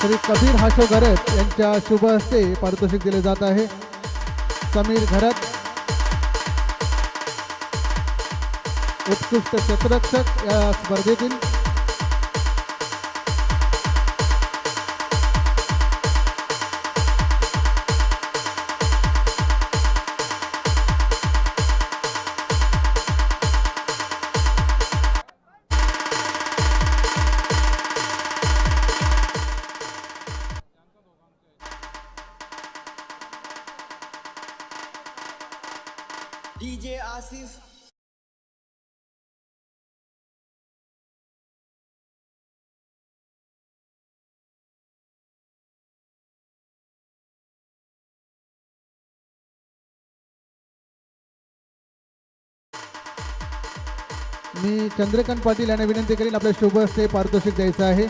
श्री कबीर हाशो घरत यांच्या शुभ हस्ते पारितोषिक दिले जात आहे। समीर घरत उत्कृष्ट क्षेत्ररक्षक या स्पर्धेतील डीजे आसिफ मी चंद्रकांत पाटील यांना विनंती करीन आपल्या शुभ हस्ते पारितोषिक द्यायचं आहे।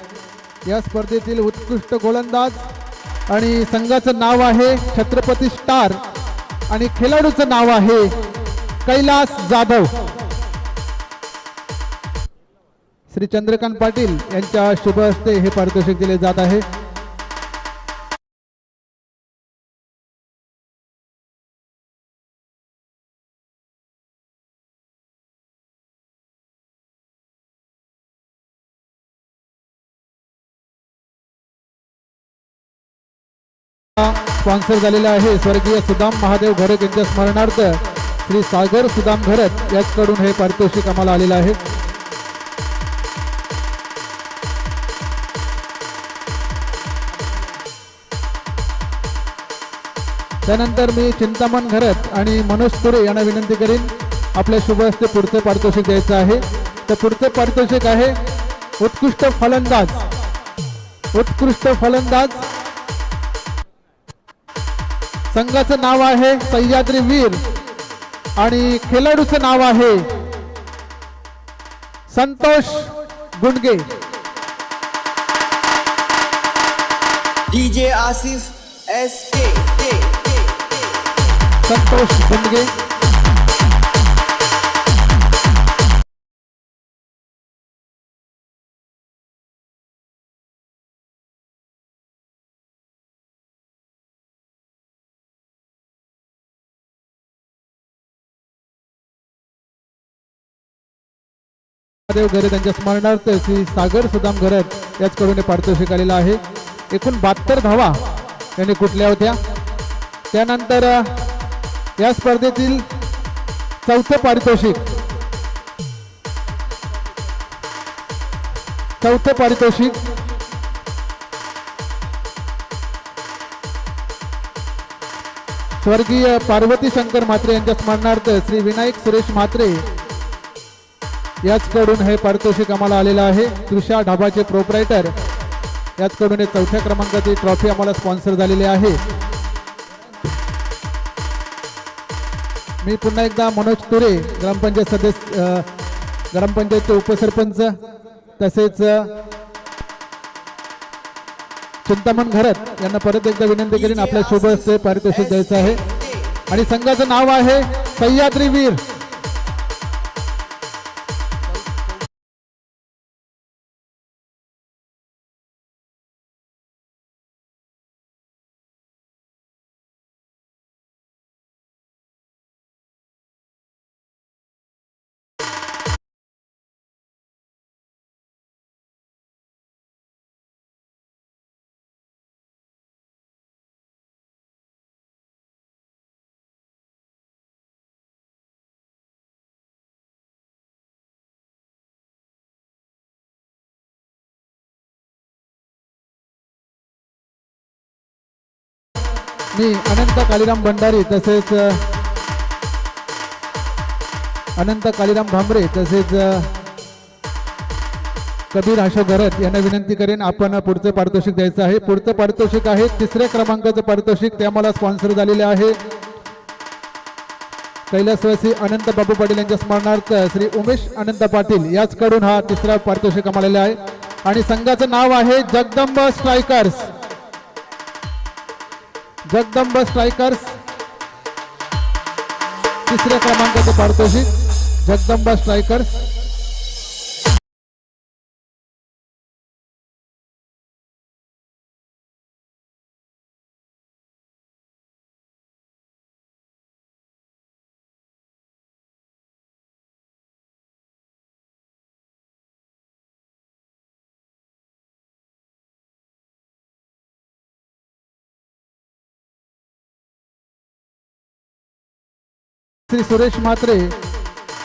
या स्पर्धेतील उत्कृष्ट गोलंदाज आणि संघाचं नाव आहे छत्रपती स्टार आणि खेळाडूचं नाव आहे कैलास जाधव। श्री चंद्रकांत पाटील यांच्या शुभ हस्ते हे पारितोषिक दिले जात आहे। स्पॉन्सर झालेला आहे स्वर्गीय सुदाम महादेव घरत यांच्या स्मरणार्थ श्री सागर सुदाम घरत याचकडून हे पारितोषिक आम्हाला आलेलं आहे। त्यानंतर मी चिंतामण घरत आणि मनोज तुरे यांना विनंती करीन आपल्या शुभ हस्ते पुढचे पारितोषिक द्यायचं आहे। तर पुढचे पारितोषिक आहे उत्कृष्ट फलंदाज संघाचं नाव आहे सह्याद्री वीर आणि खेळाडूचं नाव आहे संतोष गुंडगे। डीजे आसिफ SK संतोष गुंडगे महादेव घरत यांच्या स्मरणार्थ श्री सागर सुदाम घरत याचकडून पारितोषिक आलेलं आहे। एकूण 72 धावा यांनी कुठल्या होत्या। त्यानंतर या स्पर्धेतील चौथं पारितोषिक स्वर्गीय पार्वती शंकर म्हात्रे यांच्या स्मरणार्थ श्री विनायक सुरेश म्हात्रे याचकडून हे पारितोषिक आम्हाला आलेलं आहे। तृषा ढाबाचे प्रोप्रायटर याचकडून हे चौथ्या क्रमांकाची ट्रॉफी आम्हाला स्पॉन्सर झालेली आहे। मी पुन्हा एकदा मनोज तुरे ग्रामपंचायत सदस्य ग्रामपंचायतचे उपसरपंच तसेच चिंतामण घरत यांना परत एकदा विनंती करीन आपल्या शुभ हस्ते पारितोषिक द्यायचं आहे आणि संघाचं नाव आहे सह्याद्री वीर। मी अनंत कालीराम भंडारी तसेच अनंत कालीराम भांबरे तसेच कबीर हाशो घरत यांना विनंती करेन आपण पुढचे पारितोषिक द्यायचं आहे। पुढचं पारितोषिक आहे 3ऱ्या क्रमांकाचं पारितोषिक ते आम्हाला स्पॉन्सर झालेले आहे कैलासवासी अनंत बाबू पाटील यांच्या स्मरणार्थ श्री उमेश अनंत पाटील याचकडून हा 3रा पारितोषिक आम्हाला आहे आणि संघाचं नाव आहे जगदंब स्ट्रायकर्स। जगदंब स्ट्रायकर्स 3ऱ्या क्रमांकाचं पारितोषिक जगदंब स्ट्रायकर्स। श्री सुरेश म्हात्रे,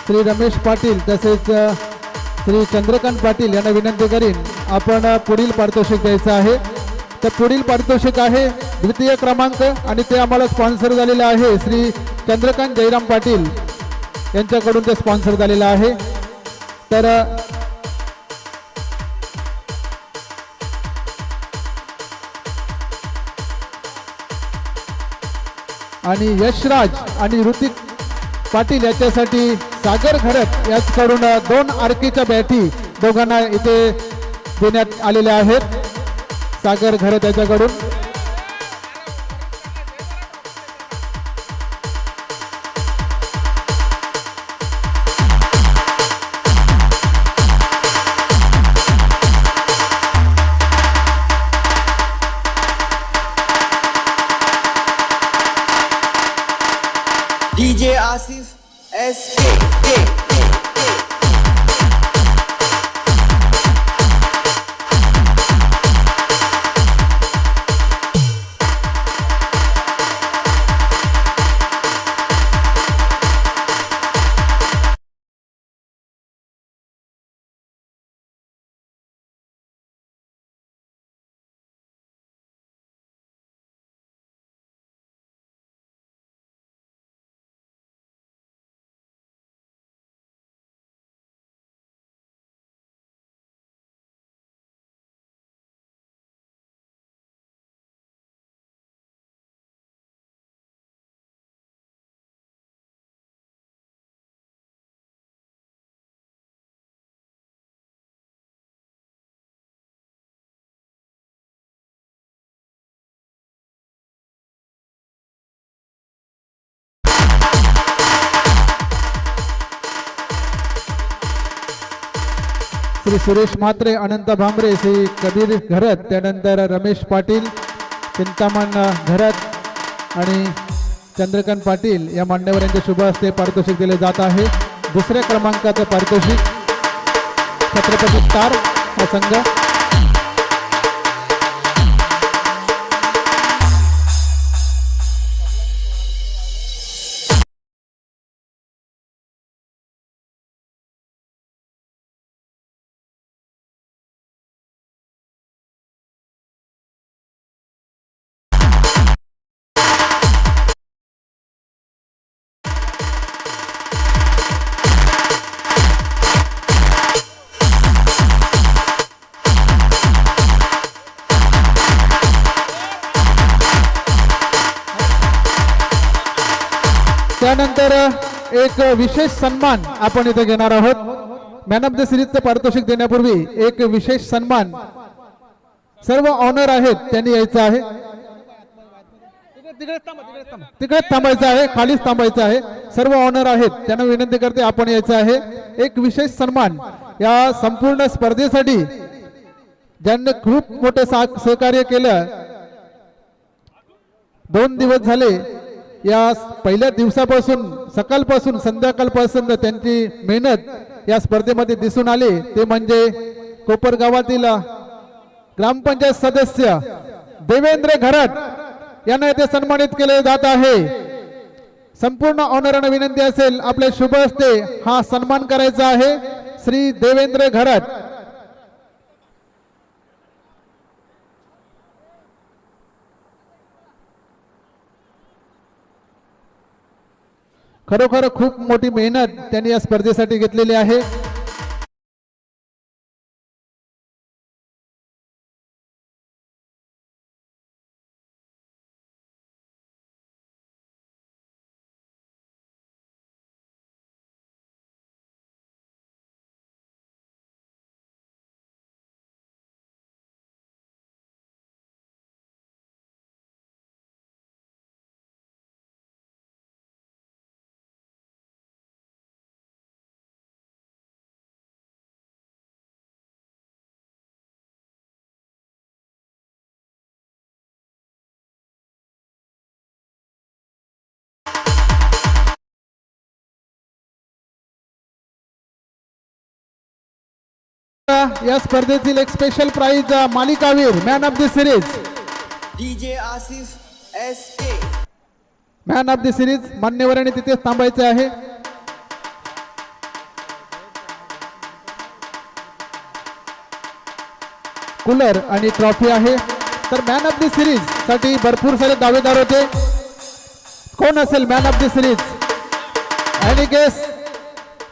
श्री रमेश पाटील तसेच श्री चंद्रकांत पाटील यांना विनंती करीन आपण पुढील पारितोषिक द्यायचं आहे. तर पुढील पारितोषिक आहे द्वितीय क्रमांक आणि ते आम्हाला स्पॉन्सर झालेलं आहे श्री चंद्रकांत जयराम पाटील यांच्याकडून ते स्पॉन्सर झालेलं आहे. तर आणि यशराज आणि ऋतिक पाटील याच्यासाठी सागर घरत याचकडून 2 आरकेच्या बॅटी दोघांना इथे देण्यात आलेल्या आहेत. सागर घरत याच्याकडून DJ Asif SK. Shri Suresh Mhatre, अनंत भांबरे, श्री कबीर घरत, त्यानंतर रमेश पाटील, चिंतामण घरत आणि चंद्रकांत पाटील या मान्यवरांच्या शुभ हस्ते पारितोषिक दिले जात आहे. दुसऱ्या क्रमांकाचं पारितोषिक छत्रपती स्टार हा संघ. त्यानंतर एक विशेष सन्मान आपण इथे घेणार आहोत. मॅन ऑफ द सिरीजचं पारितोषिक देण्यापूर्वी एक विशेष सन्मान सर्व ऑनर आहेत त्यांनी यायचं आहे. तिकडेच थांबायचं आहे, खालीच थांबायचं आहे. सर्व ऑनर आहेत त्यांना विनंती करते आपण यायचं आहे. एक विशेष सन्मान या संपूर्ण स्पर्धेसाठी ज्यांनी खूप मोठे सहकार्य केलं. 2 दिवस झाले, या पहिल्या दिवसापासून सकाळपासून संध्याकाळपासून त्यांची मेहनत या स्पर्धेमध्ये दिसून आली. ते म्हणजे कोपरगावातील ग्रामपंचायत सदस्य देवेंद्र घरत यांना येथे सन्मानित केले जात आहे. संपूर्ण ऑनरांना विनंती असेल आपल्या शुभ हस्ते हा सन्मान करायचा आहे. श्री देवेंद्र घरत. खरोखर खूप मोठी मेहनत त्यांनी या स्पर्धेसाठी घेतलेली आहे. या स्पर्धेतील एक स्पेशल प्राइज मालिकावीर man of the series DJ Asif SK. Man of the series मान्यवरांनी तिथेच थांबायचे आहे. कूलर आणि ट्रॉफी आहे. तर मॅन ऑफ द सिरीज साठी भरपूर सारे दावेदार होते. कोण असेल man of the series?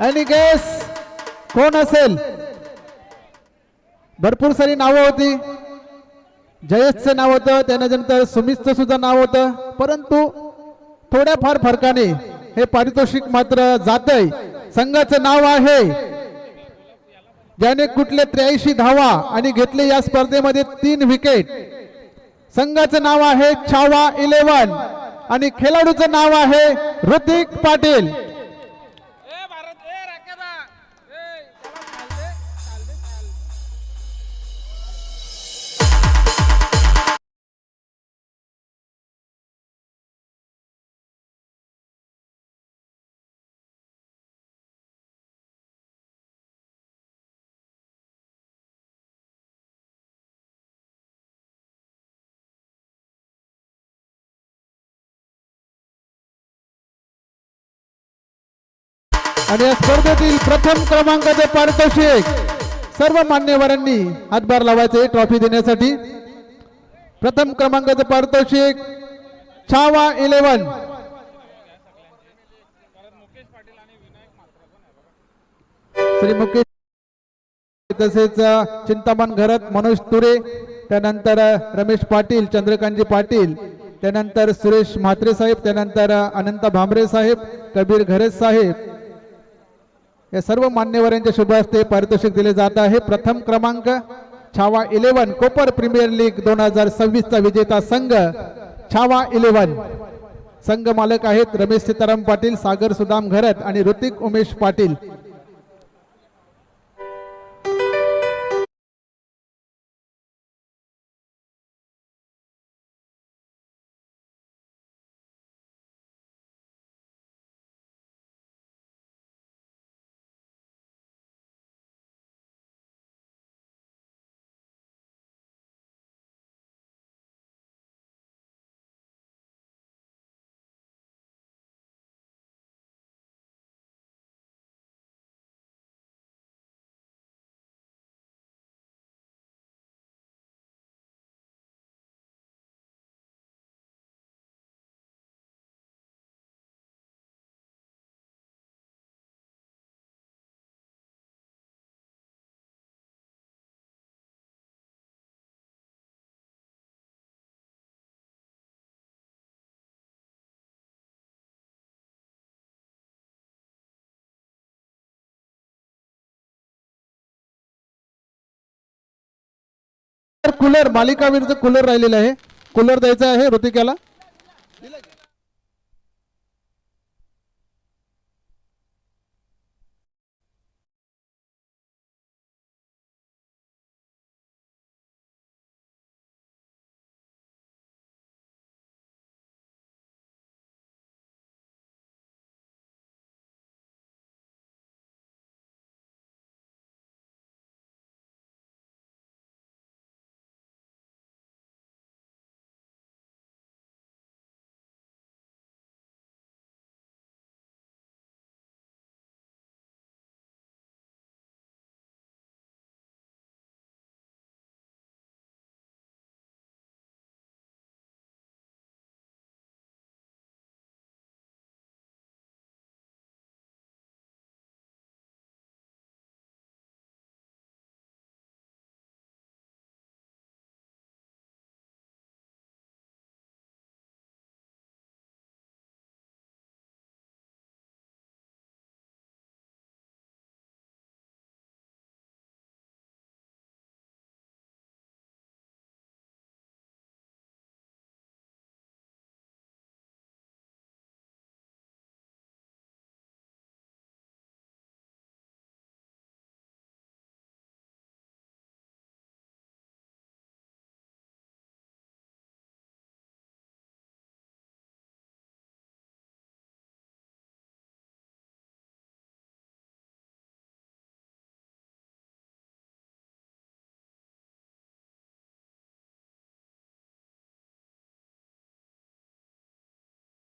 Any guess कोण असेल? भरपूर सारी नावं होती. जयेशचं नाव होतं, त्यानंतर सुमितचं सुद्धा नाव होतं, परंतु थोड्याफार फरकाने हे पारितोषिक मात्र जातंय. संघाचं नाव आहे ज्याने कुठले 83 धावा आणि घेतले या स्पर्धेमध्ये 3 विकेट. संघाचं नाव आहे छावा 11 आणि खेळाडूचं नाव आहे ऋतिक पाटील. आणि या स्पर्धेतील प्रथम क्रमांकाचे पारितोषिक सर्व मान्यवरांनी हातभार लावायचे ट्रॉफी देण्यासाठी. प्रथम क्रमांकाचे पारितोषिक छावा 11 श्री मुकेश, तसेच चिंतामण घरत मनोज तुरे, त्यानंतर रमेश पाटील, चंद्रकांतजी पाटील, त्यानंतर सुरेश म्हात्रे साहेब, त्यानंतर अनंत भांबरे साहेब, कबीर घरे साहेब, या सर्व मान्यवरांच्या शुभ हस्ते पारितोषिक दिले जात आहे. प्रथम क्रमांक छावा 11 कोपर प्रीमियर लीग 2026 चा विजेता संघ छावा 11. संघ मालक आहेत रमेश सीताराम पाटील, सागर सुदाम घरत आणि ऋतिक उमेश पाटील. कूलर मालिका विरुद्ध कूलर राहिलेला आहे. कूलर द्यायचा आहे ऋतिकाला.